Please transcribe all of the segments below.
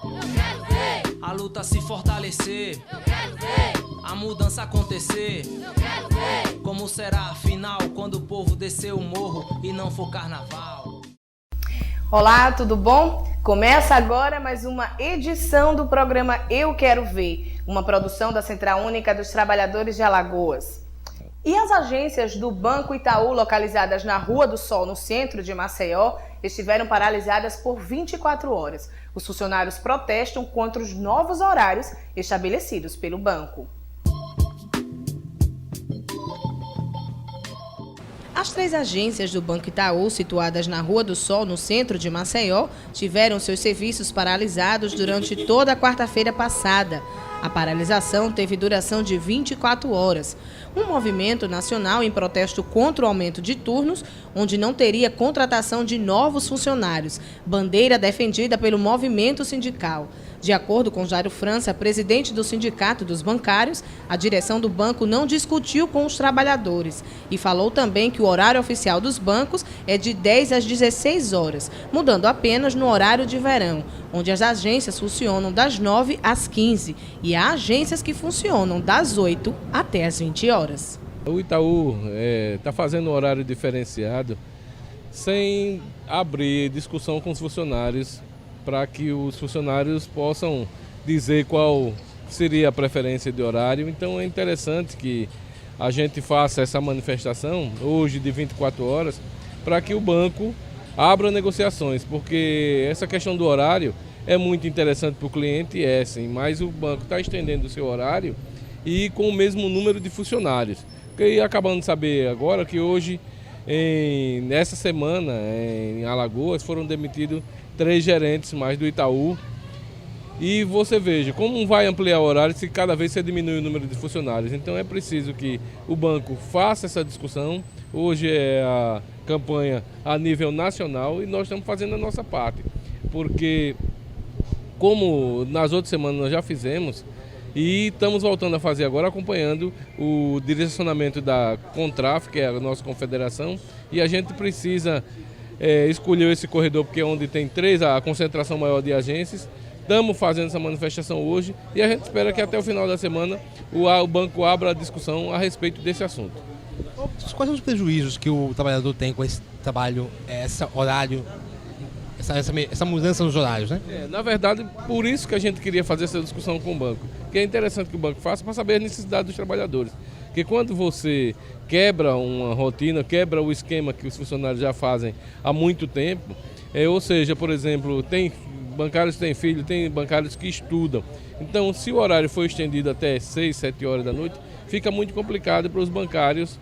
Eu quero ver. A luta se fortalecer. Eu quero ver. A mudança acontecer. Eu quero ver. Como será afinal quando o povo descer o morro e não for carnaval? Olá, tudo bom? Começa agora mais uma edição do programa Eu Quero Ver, uma produção da Central Única dos Trabalhadores de Alagoas. E as agências do Banco Itaú, localizadas na Rua do Sol, no centro de Maceió, estiveram paralisadas por 24 horas. Os funcionários protestam contra os novos horários estabelecidos pelo banco. As 3 agências do Banco Itaú, situadas na Rua do Sol, no centro de Maceió, tiveram seus serviços paralisados durante toda a quarta-feira passada. A paralisação teve duração de 24 horas. Um movimento nacional em protesto contra o aumento de turnos, onde não teria contratação de novos funcionários, bandeira defendida pelo movimento sindical. De acordo com Jairo França, presidente do Sindicato dos Bancários, a direção do banco não discutiu com os trabalhadores e falou também que o horário oficial dos bancos é de 10 às 16 horas, mudando apenas no horário de verão, onde as agências funcionam das 9 às 15 e há agências que funcionam das 8 até as 20 horas. O Itaú está fazendo um horário diferenciado sem abrir discussão com os funcionários, para que os funcionários possam dizer qual seria a preferência de horário. Então é interessante que a gente faça essa manifestação hoje de 24 horas para que o banco abra negociações, porque essa questão do horário é muito interessante para o cliente, sim, mas o banco está estendendo o seu horário e com o mesmo número de funcionários. E acabando de saber agora que hoje, nessa semana, em Alagoas, foram demitidos 3 gerentes mais do Itaú. E você veja como vai ampliar o horário se cada vez você diminui o número de funcionários. Então é preciso que o banco faça essa discussão. Hoje é a campanha a nível nacional e nós estamos fazendo a nossa parte. Porque, como nas outras semanas nós já fizemos, e estamos voltando a fazer agora, acompanhando o direcionamento da Contraf, que é a nossa confederação, e a gente precisa escolher esse corredor porque é onde tem a concentração maior de agências. Estamos fazendo essa manifestação hoje e a gente espera que até o final da semana o banco abra a discussão a respeito desse assunto. Quais são os prejuízos que o trabalhador tem com esse trabalho, esse horário, essa mudança nos horários, né? Na verdade, por isso que a gente queria fazer essa discussão com o banco, que é interessante que o banco faça para saber as necessidades dos trabalhadores. Porque quando você quebra uma rotina, quebra o esquema que os funcionários já fazem há muito tempo, ou seja, por exemplo, tem bancários que têm filho, tem bancários que estudam. Então, se o horário for estendido até 6, 7 horas da noite, fica muito complicado para os bancários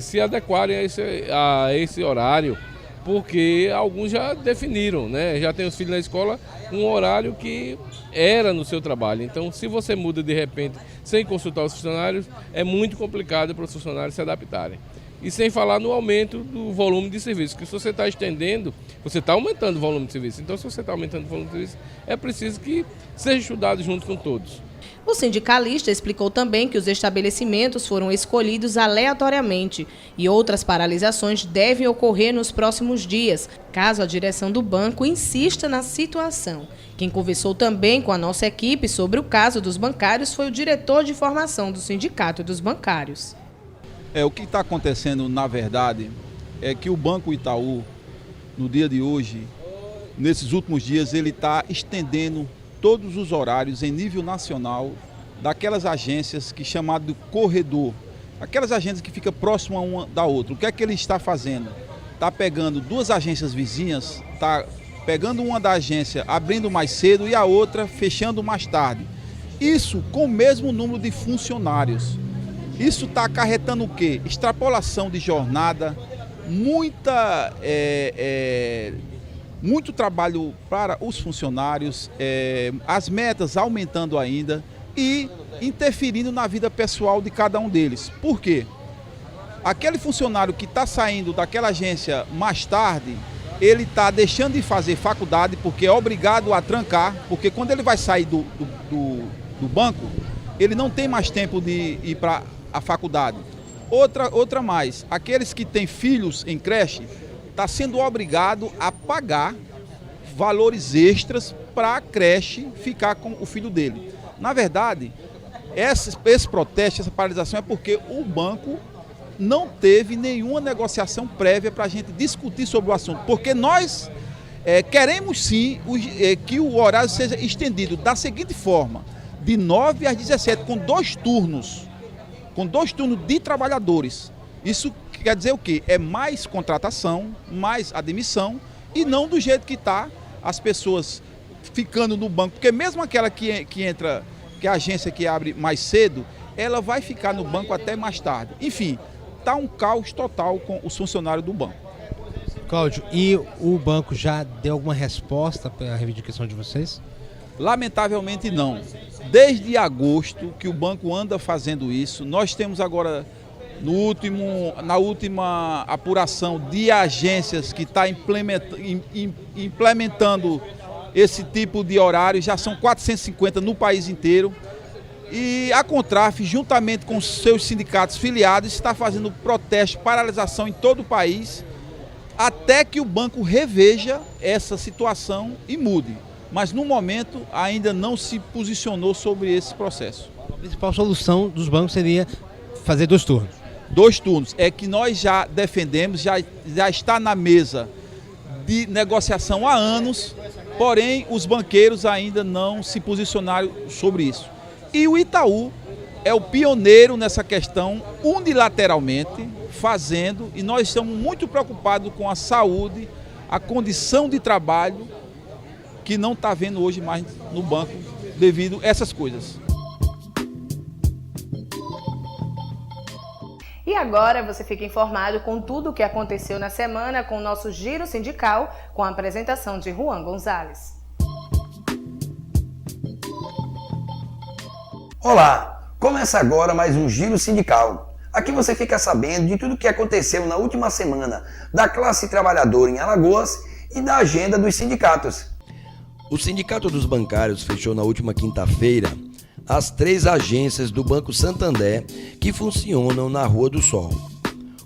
se adequarem a esse horário, porque alguns já definiram, né? Já tem os filhos na escola, um horário que era no seu trabalho. Então, se você muda de repente, sem consultar os funcionários, é muito complicado para os funcionários se adaptarem. E sem falar no aumento do volume de serviço, que se você está estendendo, você está aumentando o volume de serviço. Então, se você está aumentando o volume de serviço, é preciso que seja estudado junto com todos. O sindicalista explicou também que os estabelecimentos foram escolhidos aleatoriamente e outras paralisações devem ocorrer nos próximos dias, caso a direção do banco insista na situação. Quem conversou também com a nossa equipe sobre o caso dos bancários foi o diretor de formação do Sindicato dos Bancários. O que está acontecendo, na verdade, é que o Banco Itaú, no dia de hoje, nesses últimos dias, ele está estendendo todos os horários em nível nacional daquelas agências que chamado de corredor, aquelas agências que ficam próximas uma da outra. O que é que ele está fazendo? Está pegando 2 agências vizinhas, está pegando uma da agência, abrindo mais cedo e a outra fechando mais tarde. Isso com o mesmo número de funcionários. Isso está acarretando o quê? Extrapolação de jornada, muito trabalho para os funcionários, as metas aumentando ainda e interferindo na vida pessoal de cada um deles. Por quê? Aquele funcionário que está saindo daquela agência mais tarde, ele está deixando de fazer faculdade porque é obrigado a trancar, porque quando ele vai sair do banco, ele não tem mais tempo de ir para a faculdade. Outra mais, aqueles que têm filhos em creche, está sendo obrigado a pagar valores extras para a creche ficar com o filho dele. Na verdade, esse protesto, essa paralisação é porque o banco não teve nenhuma negociação prévia para a gente discutir sobre o assunto, porque nós queremos sim que o horário seja estendido da seguinte forma, de 9 às 17, com 2 turnos de trabalhadores. Isso quer dizer o quê? É mais contratação, mais admissão e não do jeito que está as pessoas ficando no banco, porque mesmo aquela que entra, que é a agência que abre mais cedo, ela vai ficar no banco até mais tarde. Enfim, está um caos total com os funcionários do banco. Cláudio, e o banco já deu alguma resposta para a reivindicação de vocês? Lamentavelmente não. Desde agosto que o banco anda fazendo isso, nós temos agora, na última apuração de agências que está implementando esse tipo de horário, já são 450 no país inteiro. E a Contraf, juntamente com seus sindicatos filiados, está fazendo protesto, paralisação em todo o país, até que o banco reveja essa situação e mude. Mas, no momento, ainda não se posicionou sobre esse processo. A principal solução dos bancos seria fazer 2 turnos. 2 turnos. É que nós já defendemos, já está na mesa de negociação há anos, porém, os banqueiros ainda não se posicionaram sobre isso. E o Itaú é o pioneiro nessa questão, unilateralmente, fazendo, e nós estamos muito preocupados com a saúde, a condição de trabalho, que não está vendo hoje mais no banco devido a essas coisas. E agora você fica informado com tudo o que aconteceu na semana com o nosso Giro Sindical, com a apresentação de Juan Gonzalez. Olá, começa agora mais um Giro Sindical. Aqui você fica sabendo de tudo o que aconteceu na última semana da classe trabalhadora em Alagoas e da agenda dos sindicatos. O Sindicato dos Bancários fechou na última quinta-feira as 3 agências do Banco Santander que funcionam na Rua do Sol.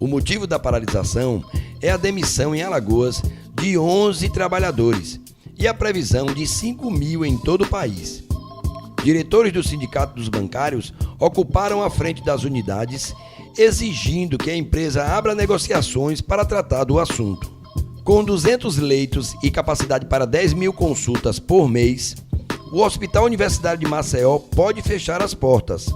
O motivo da paralisação é a demissão em Alagoas de 11 trabalhadores e a previsão de 5.000 em todo o país. Diretores do Sindicato dos Bancários ocuparam a frente das unidades, exigindo que a empresa abra negociações para tratar do assunto. Com 200 leitos e capacidade para 10.000 consultas por mês, o Hospital Universitário de Maceió pode fechar as portas.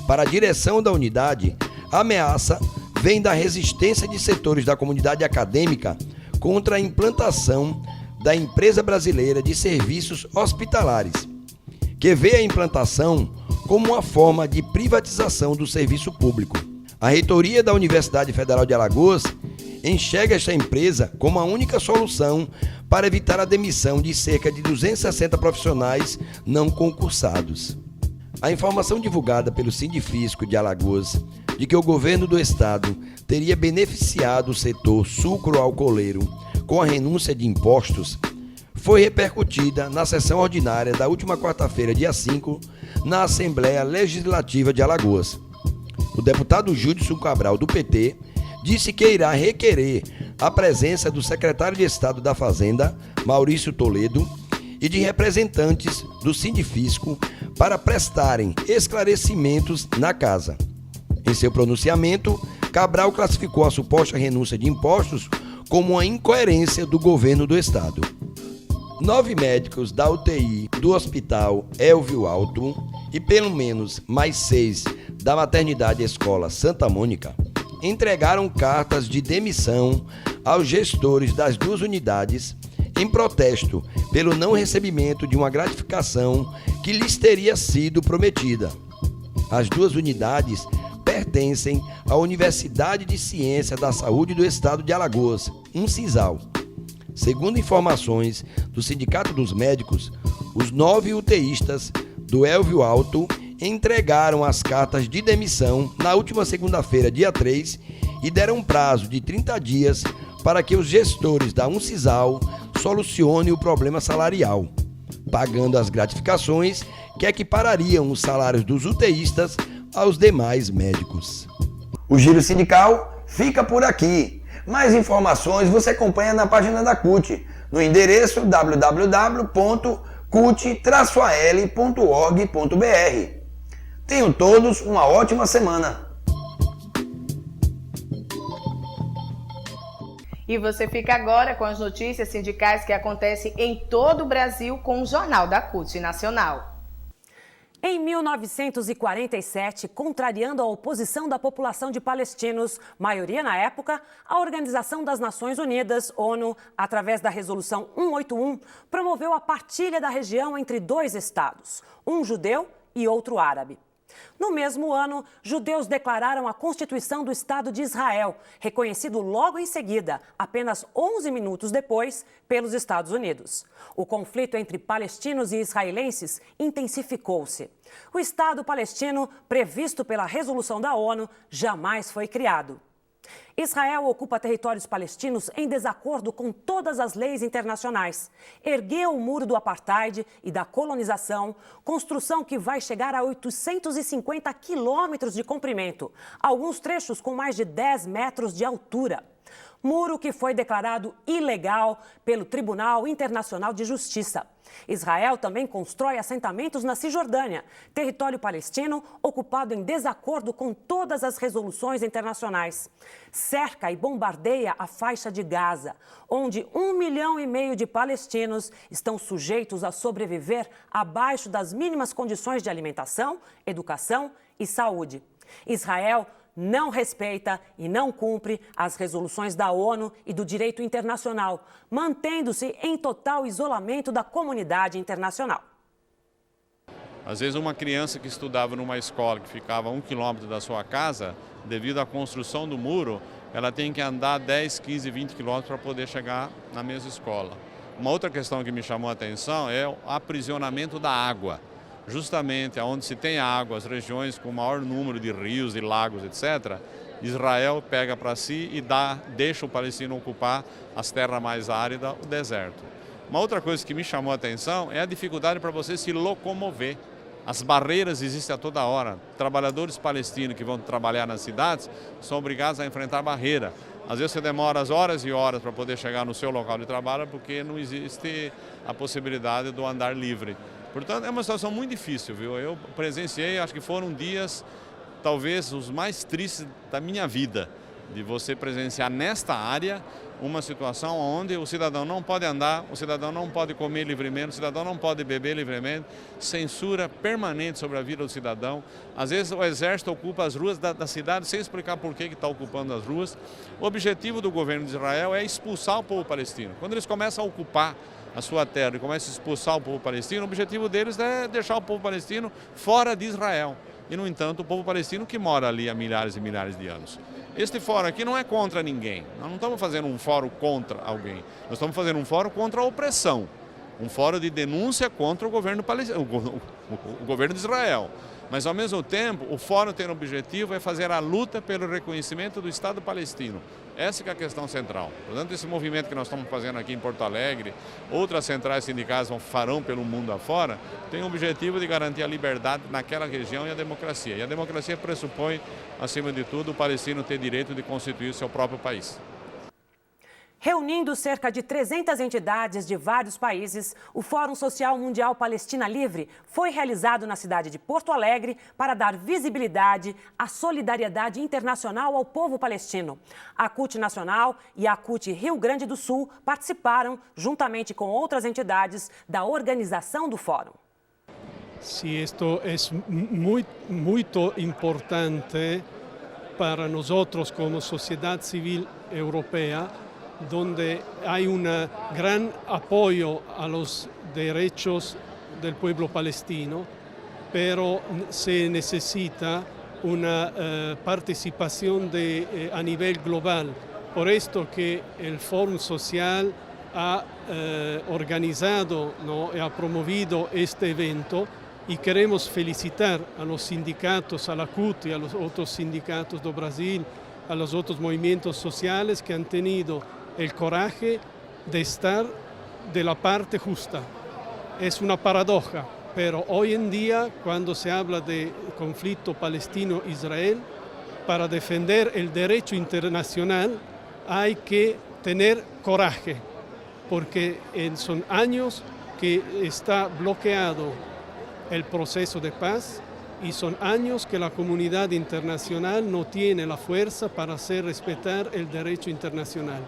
Para a direção da unidade, a ameaça vem da resistência de setores da comunidade acadêmica contra a implantação da Empresa Brasileira de Serviços Hospitalares, que vê a implantação como uma forma de privatização do serviço público. A reitoria da Universidade Federal de Alagoas enxerga esta empresa como a única solução para evitar a demissão de cerca de 260 profissionais não concursados. A informação divulgada pelo Sindifisco de Alagoas de que o governo do estado teria beneficiado o setor sucroalcooleiro com a renúncia de impostos foi repercutida na sessão ordinária da última quarta-feira, dia 5, na Assembleia Legislativa de Alagoas. O deputado Júdson Cabral, do PT, disse que irá requerer a presença do secretário de Estado da Fazenda, Maurício Toledo, e de representantes do Sindifisco para prestarem esclarecimentos na casa. Em seu pronunciamento, Cabral classificou a suposta renúncia de impostos como uma incoerência do governo do estado. 9 médicos da UTI do Hospital Elvio Alto e pelo menos mais 6 da Maternidade Escola Santa Mônica entregaram cartas de demissão aos gestores das 2 unidades em protesto pelo não recebimento de uma gratificação que lhes teria sido prometida. As 2 unidades pertencem à Universidade de Ciência da Saúde do Estado de Alagoas, UNCISAL. Segundo informações do Sindicato dos Médicos, os 9 UTIstas do Elvio Alto entregaram as cartas de demissão na última segunda-feira, dia 3, e deram um prazo de 30 dias para que os gestores da UNCISAL solucionem o problema salarial, pagando as gratificações que equiparariam os salários dos UTIstas aos demais médicos. O Giro Sindical fica por aqui. Mais informações você acompanha na página da CUT, no endereço www.cut.org.br. cut-al.org.br. Tenham todos uma ótima semana. E você fica agora com as notícias sindicais que acontecem em todo o Brasil com o Jornal da CUT Nacional. Em 1947, contrariando a oposição da população de palestinos, maioria na época, a Organização das Nações Unidas, ONU, através da Resolução 181, promoveu a partilha da região entre dois estados, um judeu e outro árabe. No mesmo ano, judeus declararam a Constituição do Estado de Israel, reconhecido logo em seguida, apenas 11 minutos depois, pelos Estados Unidos. O conflito entre palestinos e israelenses intensificou-se. O Estado palestino, previsto pela resolução da ONU, jamais foi criado. Israel ocupa territórios palestinos em desacordo com todas as leis internacionais. Ergueu o muro do apartheid e da colonização, construção que vai chegar a 850 quilômetros de comprimento, alguns trechos com mais de 10 metros de altura. Muro que foi declarado ilegal pelo Tribunal Internacional de Justiça. Israel também constrói assentamentos na Cisjordânia, território palestino ocupado em desacordo com todas as resoluções internacionais. Cerca e bombardeia a faixa de Gaza, onde 1,5 milhão de palestinos estão sujeitos a sobreviver abaixo das mínimas condições de alimentação, educação e saúde. Israel não respeita e não cumpre as resoluções da ONU e do direito internacional, mantendo-se em total isolamento da comunidade internacional. Às vezes uma criança que estudava numa escola que ficava a 1 quilômetro da sua casa, devido à construção do muro, ela tem que andar 10, 15, 20 quilômetros para poder chegar na mesma escola. Uma outra questão que me chamou a atenção é o aprisionamento da água. Justamente onde se tem água, as regiões com maior número de rios e lagos, etc., Israel pega para si e deixa o palestino ocupar as terras mais áridas, o deserto. Uma outra coisa que me chamou a atenção é a dificuldade para você se locomover. As barreiras existem a toda hora. Trabalhadores palestinos que vão trabalhar nas cidades são obrigados a enfrentar barreira. Às vezes você demora horas e horas para poder chegar no seu local de trabalho porque não existe a possibilidade do andar livre. Portanto, é uma situação muito difícil, viu? Eu presenciei, acho que foram dias, talvez, os mais tristes da minha vida, de você presenciar nesta área uma situação onde o cidadão não pode andar, o cidadão não pode comer livremente, o cidadão não pode beber livremente, censura permanente sobre a vida do cidadão. Às vezes o exército ocupa as ruas da cidade sem explicar por que está ocupando as ruas. O objetivo do governo de Israel é expulsar o povo palestino. Quando eles começam a ocupar a sua terra e começam a expulsar o povo palestino, o objetivo deles é deixar o povo palestino fora de Israel. E, no entanto, o povo palestino que mora ali há milhares e milhares de anos. Este fórum aqui não é contra ninguém. Nós não estamos fazendo um fórum contra alguém. Nós estamos fazendo um fórum contra a opressão. Um fórum de denúncia contra o governo palestino, o governo de Israel. Mas, ao mesmo tempo, o fórum tem o objetivo é fazer a luta pelo reconhecimento do Estado palestino. Essa que é a questão central. Portanto, esse movimento que nós estamos fazendo aqui em Porto Alegre, outras centrais sindicais farão pelo mundo afora, tem o objetivo de garantir a liberdade naquela região e a democracia. E a democracia pressupõe, acima de tudo, o palestino ter direito de constituir seu próprio país. Reunindo cerca de 300 entidades de vários países, o Fórum Social Mundial Palestina Livre foi realizado na cidade de Porto Alegre para dar visibilidade à solidariedade internacional ao povo palestino. A CUT Nacional e a CUT Rio Grande do Sul participaram, juntamente com outras entidades, da organização do Fórum. Sí, esto es muy importante para nosotros como sociedad civil europea, donde hay un gran apoyo a los derechos del pueblo palestino, pero se necesita una participación a nivel global. Por esto que el Fórum Social ha organizado, ¿no?, y ha promovido este evento, y queremos felicitar a los sindicatos, a la CUT y a los otros sindicatos de Brasil, a los otros movimientos sociales que han tenido el coraje de estar de la parte justa. Es una paradoja, pero hoy en día, cuando se habla de conflicto palestino-israel, para defender el derecho internacional hay que tener coraje, porque son años que está bloqueado el proceso de paz y son años que la comunidad internacional no tiene la fuerza para hacer respetar el derecho internacional.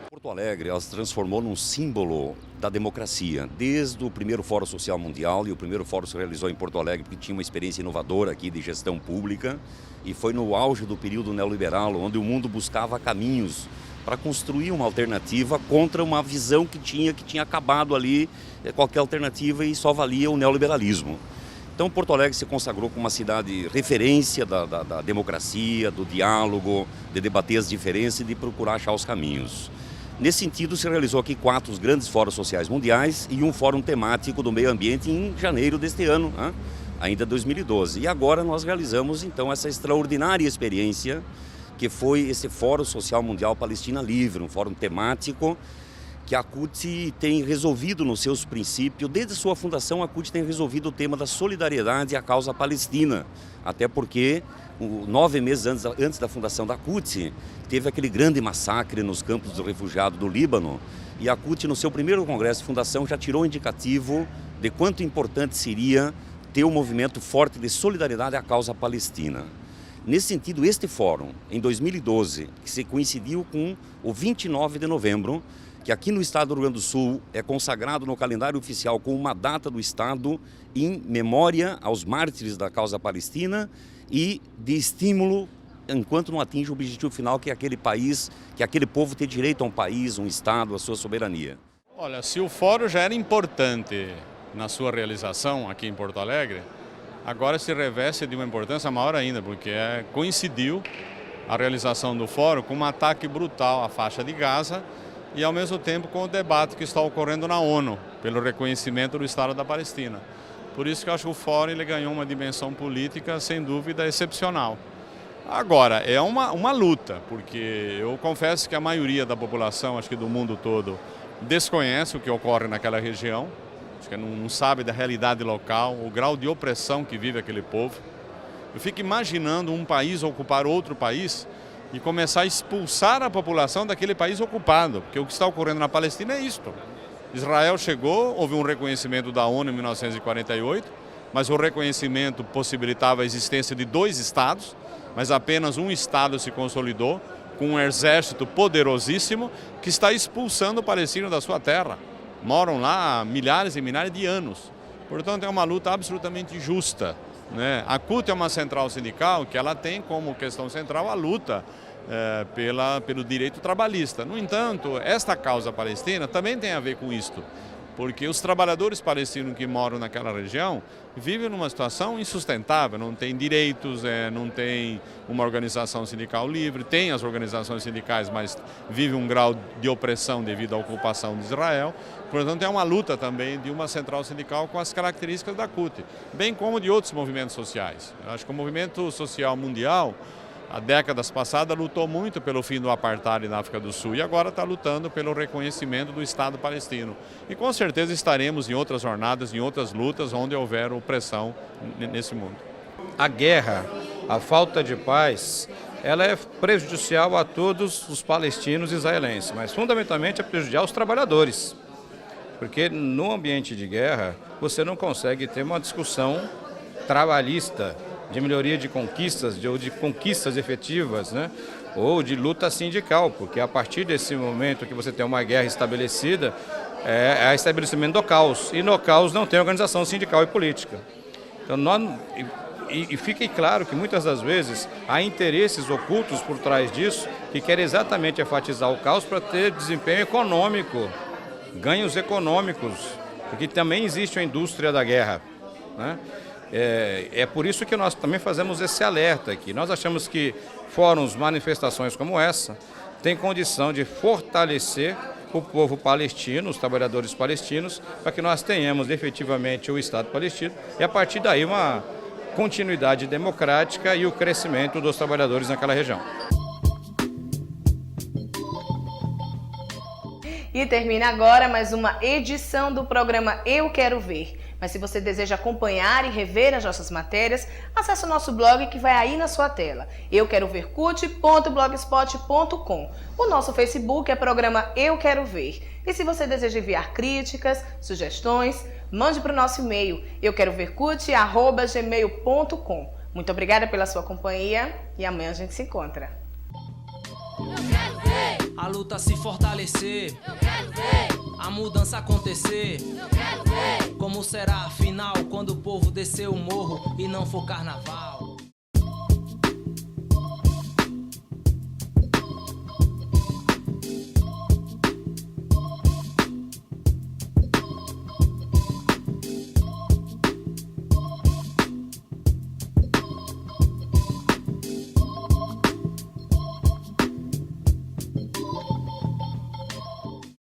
Porto Alegre ela se transformou num símbolo da democracia. Desde o primeiro Fórum Social Mundial, e o primeiro fórum se realizou em Porto Alegre porque tinha uma experiência inovadora aqui de gestão pública, e foi no auge do período neoliberal, onde o mundo buscava caminhos para construir uma alternativa contra uma visão que tinha acabado ali qualquer alternativa e só valia o neoliberalismo. Então Porto Alegre se consagrou como uma cidade referência da democracia, do diálogo, de debater as diferenças e de procurar achar os caminhos. Nesse sentido, se realizou aqui 4 grandes fóruns sociais mundiais e um fórum temático do meio ambiente em janeiro deste ano, ainda 2012. E agora nós realizamos então essa extraordinária experiência que foi esse Fórum Social Mundial Palestina Livre, um fórum temático que a CUT tem resolvido nos seus princípios. Desde sua fundação, a CUT tem resolvido o tema da solidariedade à causa palestina, até porque 9 meses antes da fundação da CUT, teve aquele grande massacre nos campos dos refugiados do Líbano, e a CUT, no seu primeiro congresso de fundação, já tirou o indicativo de quanto importante seria ter um movimento forte de solidariedade à causa palestina. Nesse sentido, este fórum, em 2012, que se coincidiu com o 29 de novembro, que aqui no estado do Rio Grande do Sul é consagrado no calendário oficial com uma data do estado em memória aos mártires da causa palestina e de estímulo enquanto não atinge o objetivo final, que é aquele país, que aquele povo ter direito a um país, um estado, a sua soberania. Olha, se o fórum já era importante na sua realização aqui em Porto Alegre, agora se reveste de uma importância maior ainda, porque coincidiu a realização do fórum com um ataque brutal à faixa de Gaza e ao mesmo tempo com o debate que está ocorrendo na ONU pelo reconhecimento do Estado da Palestina. Por isso que eu acho que o fórum ele ganhou uma dimensão política sem dúvida excepcional. Agora, é uma luta, porque eu confesso que a maioria da população, acho que do mundo todo, desconhece o que ocorre naquela região, acho que não sabe da realidade local, o grau de opressão que vive aquele povo. Eu fico imaginando um país ocupar outro país e começar a expulsar a população daquele país ocupado, porque o que está ocorrendo na Palestina é isto. Israel chegou, houve um reconhecimento da ONU em 1948, mas o reconhecimento possibilitava a existência de 2 estados, mas apenas um estado se consolidou, com um exército poderosíssimo que está expulsando o palestino da sua terra. Moram lá há milhares e milhares de anos. Portanto, é uma luta absolutamente justa, né? A CUT é uma central sindical que ela tem como questão central a luta pelo direito trabalhista. No entanto, esta causa palestina também tem a ver com isto, porque os trabalhadores palestinos que moram naquela região vivem numa situação insustentável, não tem direitos, não tem uma organização sindical livre, tem as organizações sindicais, mas vive um grau de opressão devido à ocupação de Israel. Portanto, é uma luta também de uma central sindical com as características da CUT, bem como de outros movimentos sociais. Eu acho que o movimento social mundial, há décadas passadas, lutou muito pelo fim do apartheid na África do Sul e agora está lutando pelo reconhecimento do Estado palestino. E com certeza estaremos em outras jornadas, em outras lutas, onde houver opressão nesse mundo. A guerra, a falta de paz, ela é prejudicial a todos os palestinos e israelenses, mas fundamentalmente é prejudicial aos trabalhadores. Porque no ambiente de guerra, você não consegue ter uma discussão trabalhista, de melhoria de conquistas, ou de conquistas efetivas, né? Ou de luta sindical, porque a partir desse momento que você tem uma guerra estabelecida, é o estabelecimento do caos, e no caos não tem organização sindical e política. Então, fique claro que muitas das vezes há interesses ocultos por trás disso, que querem exatamente enfatizar o caos para ter desempenho econômico, ganhos econômicos, porque também existe a indústria da guerra, né? É por isso que nós também fazemos esse alerta aqui. Nós achamos que fóruns, manifestações como essa, têm condição de fortalecer o povo palestino, os trabalhadores palestinos, para que nós tenhamos efetivamente o Estado palestino e a partir daí uma continuidade democrática e o crescimento dos trabalhadores naquela região. E termina agora mais uma edição do programa Eu Quero Ver. Mas se você deseja acompanhar e rever as nossas matérias, acesse o nosso blog que vai aí na sua tela, euquerovercute.blogspot.com. O nosso Facebook é programa Eu Quero Ver. E se você deseja enviar críticas, sugestões, mande para o nosso e-mail euquerovercute@gmail.com. Muito obrigada pela sua companhia e amanhã a gente se encontra. A luta se fortalecer, a mudança acontecer. Como será afinal quando o povo descer o morro e não for carnaval?